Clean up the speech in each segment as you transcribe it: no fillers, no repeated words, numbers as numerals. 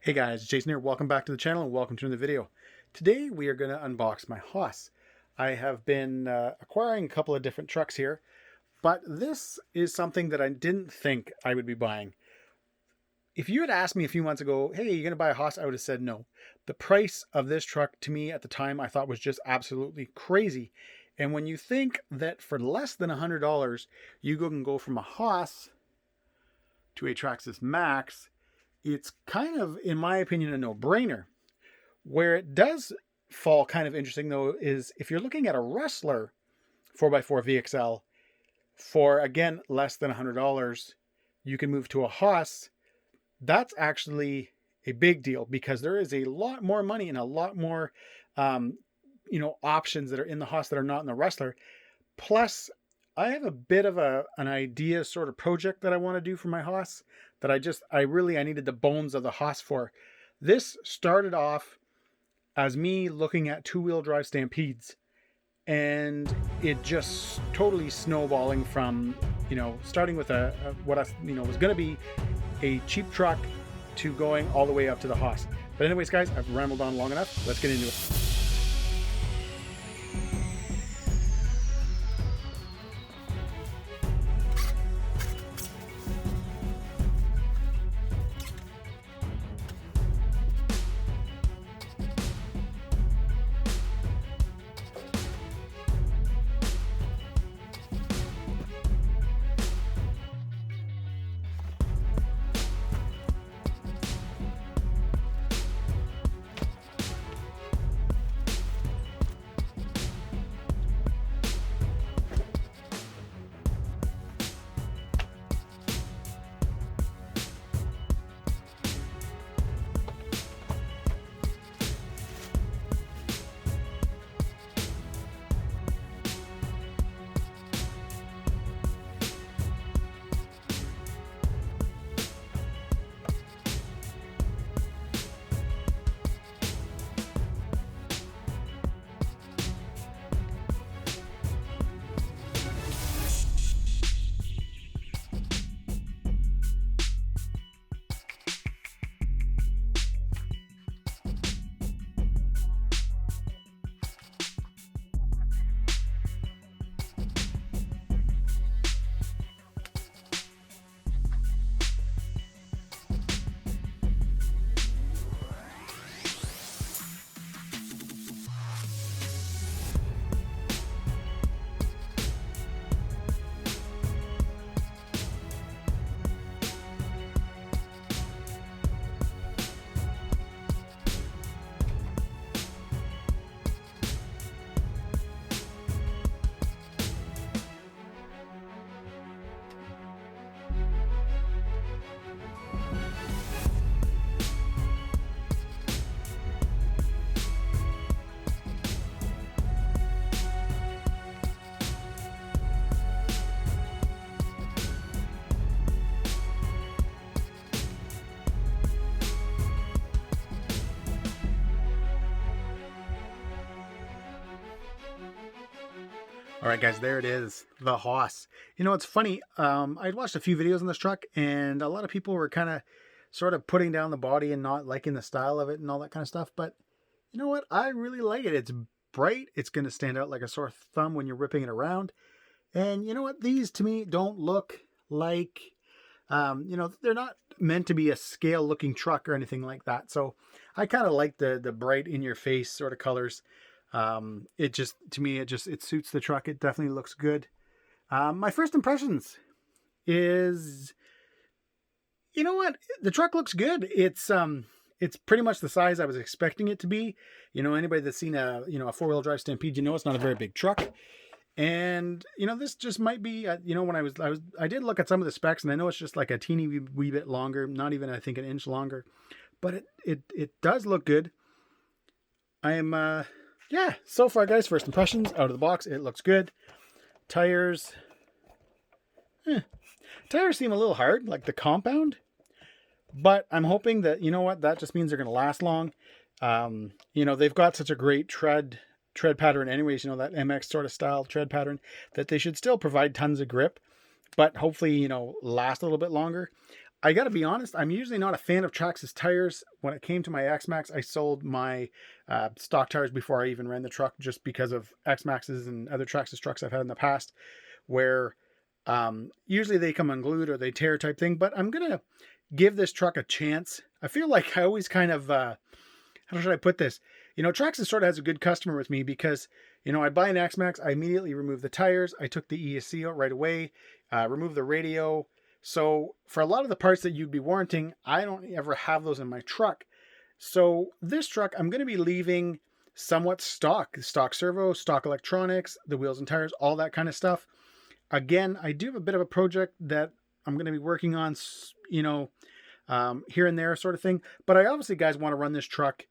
Hey guys, Jason here. Welcome back to the channel and welcome to another video. Today we are going to unbox my Haas. I have been acquiring a couple of different trucks here, but this is something that I didn't think I would be buying. If you had asked me a few months ago, hey, you're going to buy a Haas, I would have said no. The price of this truck to me at the time I thought was just absolutely crazy. And when you think that for less than $100, you can go from a Haas to a Traxxas Max, it's kind of, in my opinion, a no-brainer. Where it does fall kind of interesting, though, is if you're looking at a Wrestler 4x4 VXL for, again, less than $100, you can move to a Haas. That's actually a big deal because there is a lot more money and a lot more, options that are in the Haas that are not in the Wrestler. Plus, I have a bit of an idea sort of project that I want to do for my Haas that I needed the bones of the Haas for. This started off as me looking at two-wheel drive Stampedes, and it just totally snowballing from, starting with what was going to be a cheap truck to going all the way up to the Haas. But anyways, guys, I've rambled on long enough. Let's get into it. All right, guys, there it is, the Haas. It's funny. I'd watched a few videos on this truck, and a lot of people were kind of sort of putting down the body and not liking the style of it and all that kind of stuff. But you know what? I really like it. It's bright. It's going to stand out like a sore thumb when you're ripping it around. And you know what? These, to me, don't look like, they're not meant to be a scale-looking truck or anything like that. So I kind of like the bright, in-your-face sort of colors. It just, to me, it suits the truck. It definitely looks good. My first impressions is, you know what? The truck looks good. It's pretty much the size I was expecting it to be. Anybody that's seen a four-wheel drive Stampede, it's not a very big truck. And, this just might be, when I did look at some of the specs, and I know it's just like a teeny wee bit longer, not even, I think, an inch longer, but it does look good. I am, yeah, so far, guys, first impressions out of the box, it looks good. Tires seem a little hard, like the compound, but I'm hoping that, that just means they're going to last long. They've got such a great tread pattern anyways, that MX sort of style tread pattern, that they should still provide tons of grip, but hopefully, last a little bit longer. I got to be honest, I'm usually not a fan of Traxxas tires. When it came to my X-maxx, I sold my stock tires before I even ran the truck, just because of X-maxxes and other Traxxas trucks I've had in the past, where usually they come unglued or they tear type thing. But I'm going to give this truck a chance. I feel like I always kind of, how should I put this? You know, Traxxas sort of has a good customer with me because, you know, I buy an X-maxx, I immediately remove the tires, I took the ESC out right away, remove the radio. So for a lot of the parts that you'd be warranting, I don't ever have those in my truck. So this truck, I'm going to be leaving somewhat stock servo, stock electronics, the wheels and tires, all that kind of stuff. Again, I do have a bit of a project that I'm going to be working on, you know, here and there sort of thing. But I obviously, guys, want to run this truck,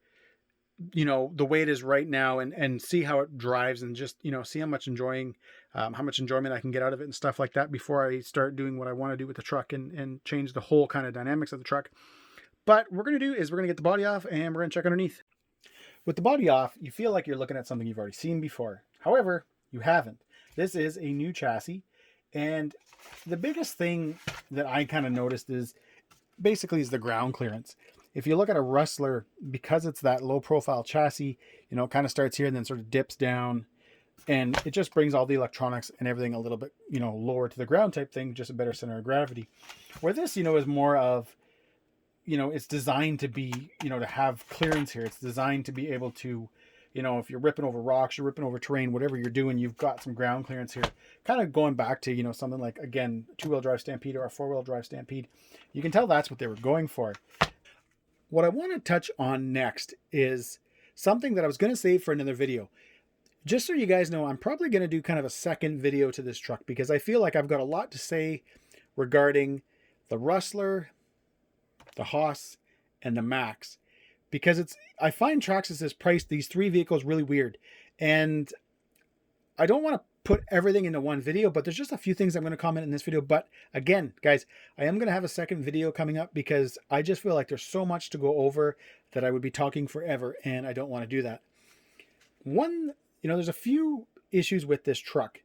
you know, the way it is right now, and see how it drives, and just, you know, see how much enjoyment I can get out of it and stuff like that before I start doing what I want to do with the truck, and change the whole kind of dynamics of the truck. But what we're going to do is we're going to get the body off, and we're going to check underneath. With the body off, you feel like you're looking at something you've already seen before. However, you haven't. This is a new chassis, and the biggest thing that I kind of noticed is basically the ground clearance. If you look at a Rustler, because it's that low profile chassis, you know, it kind of starts here and then sort of dips down, and it just brings all the electronics and everything a little bit, you know, lower to the ground type thing, just a better center of gravity. Where this, you know, is more of, you know, it's designed to be, you know, to have clearance here. It's designed to be able to, you know, if you're ripping over rocks, you're ripping over terrain, whatever you're doing, you've got some ground clearance here. Kind of going back to, you know, something like, again, two-wheel drive Stampede or a four-wheel drive Stampede. You can tell that's what they were going for. What I want to touch on next is something that I was going to save for another video. Just so you guys know, I'm probably going to do kind of a second video to this truck, because I feel like I've got a lot to say regarding the Rustler, the Haas, and the Maxx, because I find Traxxas has priced these three vehicles really weird, and I don't want to put everything into one video, but there's just a few things I'm going to comment in this video. But again, guys, I am going to have a second video coming up, because I just feel like there's so much to go over that I would be talking forever, and I don't want to do that. One, you know, there's a few issues with this truck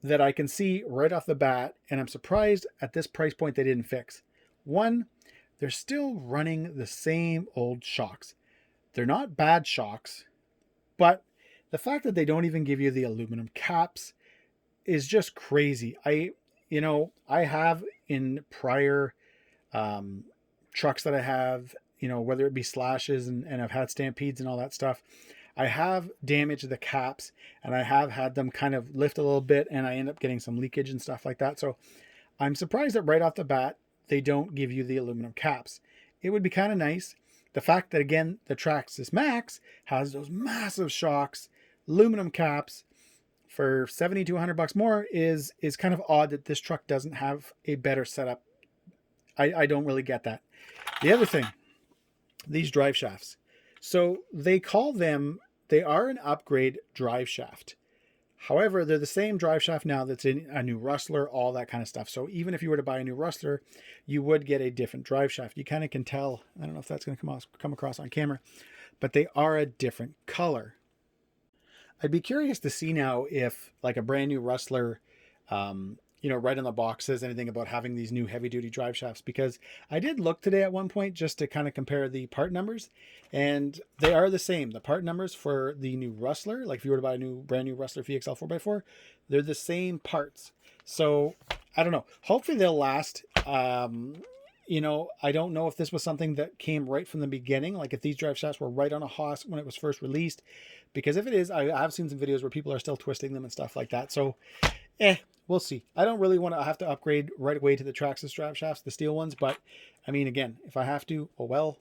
that I can see right off the bat, and I'm surprised at this price point they didn't fix. One, they're still running the same old shocks. They're not bad shocks, but the fact that they don't even give you the aluminum caps is just crazy. I have in prior trucks that I have, you know, whether it be Slashes and I've had Stampedes and all that stuff, I have damaged the caps, and I have had them kind of lift a little bit, and I end up getting some leakage and stuff like that. So I'm surprised that right off the bat, they don't give you the aluminum caps. It would be kind of nice. The fact that, again, the Traxxas Maxx has those massive shocks, aluminum caps for $70 to $100 more is kind of odd that this truck doesn't have a better setup. I don't really get that. The other thing, these drive shafts. So they are an upgrade drive shaft. However, they're the same drive shaft now that's in a new Rustler, all that kind of stuff. So even if you were to buy a new Rustler, you would get a different drive shaft. You kind of can tell. I don't know if that's going to come across on camera, but they are a different color. I'd be curious to see now if, like, a brand new Rustler, you know, right on the box says anything about having these new heavy duty drive shafts, because I did look today at one point just to kind of compare the part numbers, and they are the same. The part numbers for the new Rustler, like if you were to buy a brand new Rustler VXL 4x4, they're the same parts. So I don't know. Hopefully they'll last. You know, I don't know if this was something that came right from the beginning, like if these drive shafts were right on a Haas when it was first released, because if it is, I've seen some videos where people are still twisting them and stuff like that. So, we'll see. I don't really want to have to upgrade right away to the Traxxas drive shafts, the steel ones, but I mean, again, if I have to, oh well.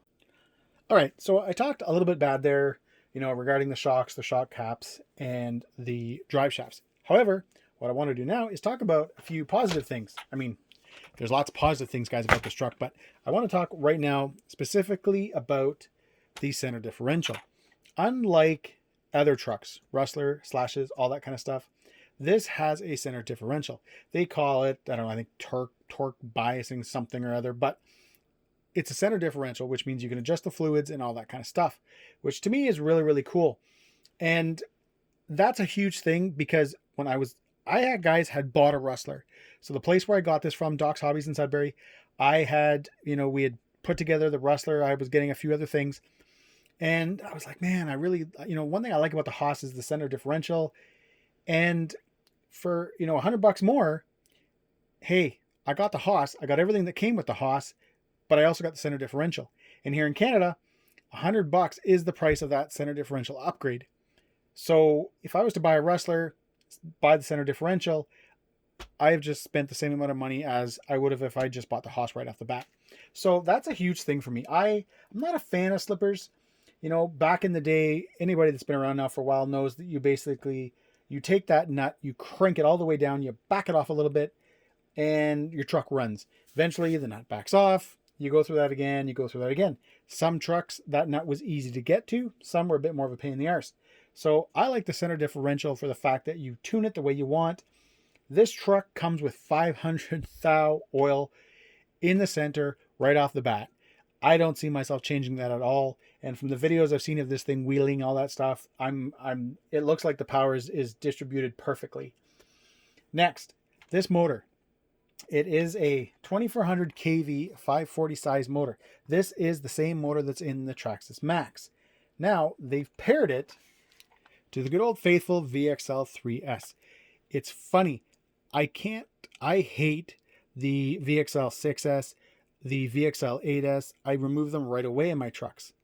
All right, so I talked a little bit bad there, you know, regarding the shocks, the shock caps, and the drive shafts. However, what I want to do now is talk about a few positive things. I mean, there's lots of positive things, guys, about this truck, but I want to talk right now specifically about the center differential. Unlike other trucks, Rustler, Slashes, all that kind of stuff, this has a center differential. They call it, I don't know, I think torque biasing something or other, but it's a center differential, which means you can adjust the fluids and all that kind of stuff, which to me is really, really cool. And that's a huge thing, because when I had guys had bought a Rustler. So the place where I got this from, Doc's Hobbies in Sudbury, I had, we had put together the Rustler. I was getting a few other things. And I was like, man, I really, one thing I like about the Haas is the center differential. And for, $100 more, hey, I got the Haas. I got everything that came with the Haas, but I also got the center differential. And here in Canada, $100 is the price of that center differential upgrade. So if I was to buy a Rustler, buy the center differential, I've just spent the same amount of money as I would have if I just bought the Haas right off the bat. So that's a huge thing for me. I'm not a fan of slippers. Back in the day, anybody that's been around now for a while knows that you take that nut, you crank it all the way down, you back it off a little bit, and your truck runs. Eventually, the nut backs off. You go through that again, you go through that again. Some trucks, that nut was easy to get to. Some were a bit more of a pain in the arse. So I like the center differential for the fact that you tune it the way you want. This truck comes with 500 thou oil in the center right off the bat. I don't see myself changing that at all. And from the videos I've seen of this thing wheeling, all that stuff, it looks like the power is distributed perfectly. Next, this motor. It is a 2400 kV 540 size motor. This is the same motor that's in the Traxxas Max. Now, they've paired it to the good old faithful VXL 3S. It's funny. I hate the VXL 6S, the VXL 8S. I remove them right away in my trucks.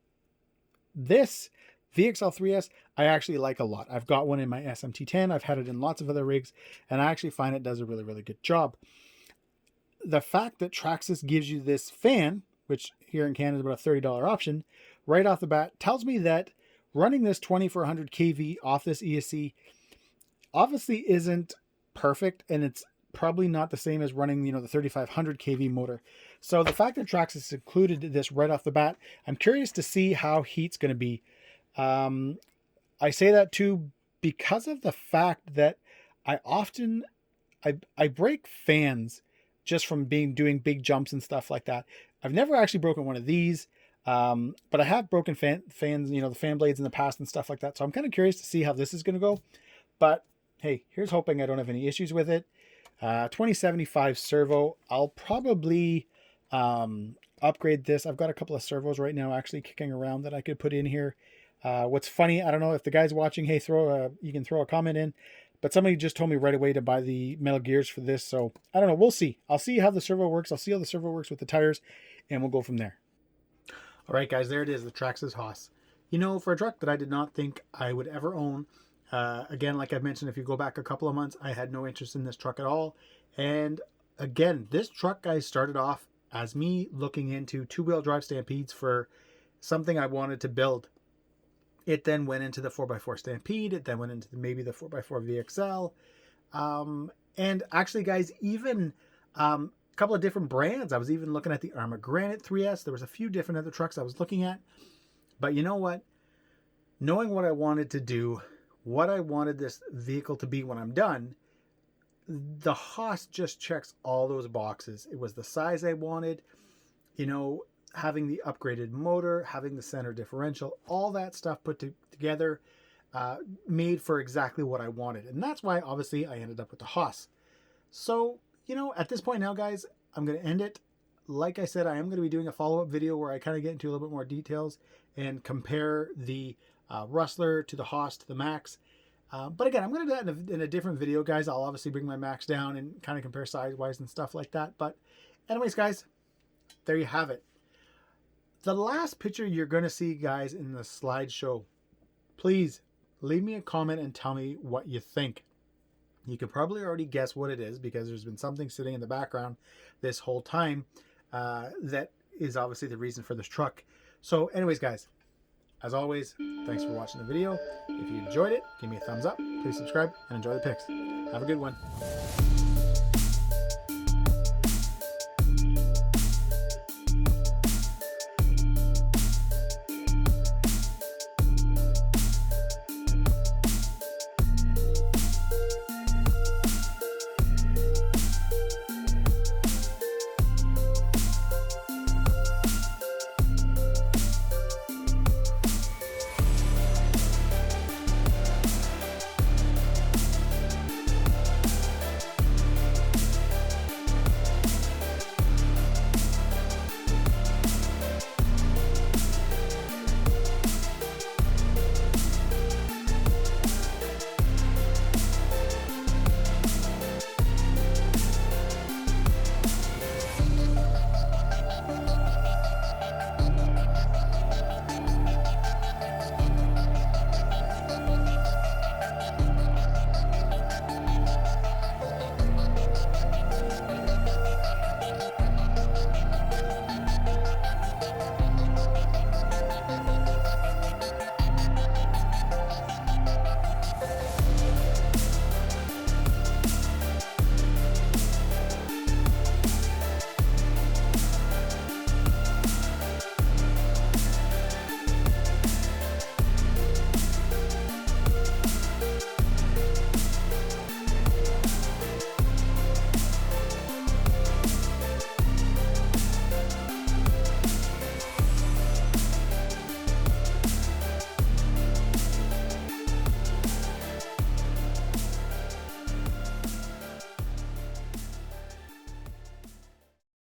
This VXL 3S, I actually like a lot. I've got one in my SMT10. I've had it in lots of other rigs, and I actually find it does a really, really good job. The fact that Traxxas gives you this fan, which here in Canada is about a $30 option, right off the bat, tells me that running this 2400 kV off this ESC obviously isn't perfect, and it's probably not the same as running, the 3500 kV motor. So the fact that Traxxas included this right off the bat, I'm curious to see how heat's going to be. I say that too because of the fact that I often break fans just from doing big jumps and stuff like that. I've never actually broken one of these, but I have broken fans, the fan blades in the past and stuff like that. So I'm kind of curious to see how this is going to go. But hey, here's hoping I don't have any issues with it. 2075 servo. I'll probably upgrade this. I've got a couple of servos right now actually kicking around that I could put in here. What's funny, I don't know if the guys watching, hey, you can throw a comment in, but somebody just told me right away to buy the metal gears for this. So I don't know. We'll see. I'll see how the servo works. I'll see how the servo works with the tires, and we'll go from there. All right, guys, there it is, the Traxxas Haas. For a truck that I did not think I would ever own, again, like I've mentioned, if you go back a couple of months, I had no interest in this truck at all. And again, this truck, guys, started off as me looking into two-wheel drive Stampedes for something I wanted to build. It then went into the 4x4 Stampede. It then went into maybe the 4x4 VXL. And actually, guys, even a couple of different brands. I was even looking at the Arma Granite 3S. There was a few different other trucks I was looking at. But you know what? Knowing what I wanted to do, what I wanted this vehicle to be when I'm done, the Haas just checks all those boxes. It was the size I wanted, having the upgraded motor, having the center differential, all that stuff put together, made for exactly what I wanted. And that's why, obviously, I ended up with the Haas. So, at this point now, guys, I'm going to end it. Like I said, I am going to be doing a follow-up video where I kind of get into a little bit more details and compare the Rustler to the Haas to the Max. But again, I'm going to do that in a different video, guys. I'll obviously bring my Max down and kind of compare size-wise and stuff like that. But anyways, guys, there you have it. The last picture you're going to see, guys, in the slideshow, please leave me a comment and tell me what you think. You can probably already guess what it is because there's been something sitting in the background this whole time that is obviously the reason for this truck. So anyways, guys, as always, thanks for watching the video. If you enjoyed it, give me a thumbs up. Please subscribe and enjoy the pics. Have a good one.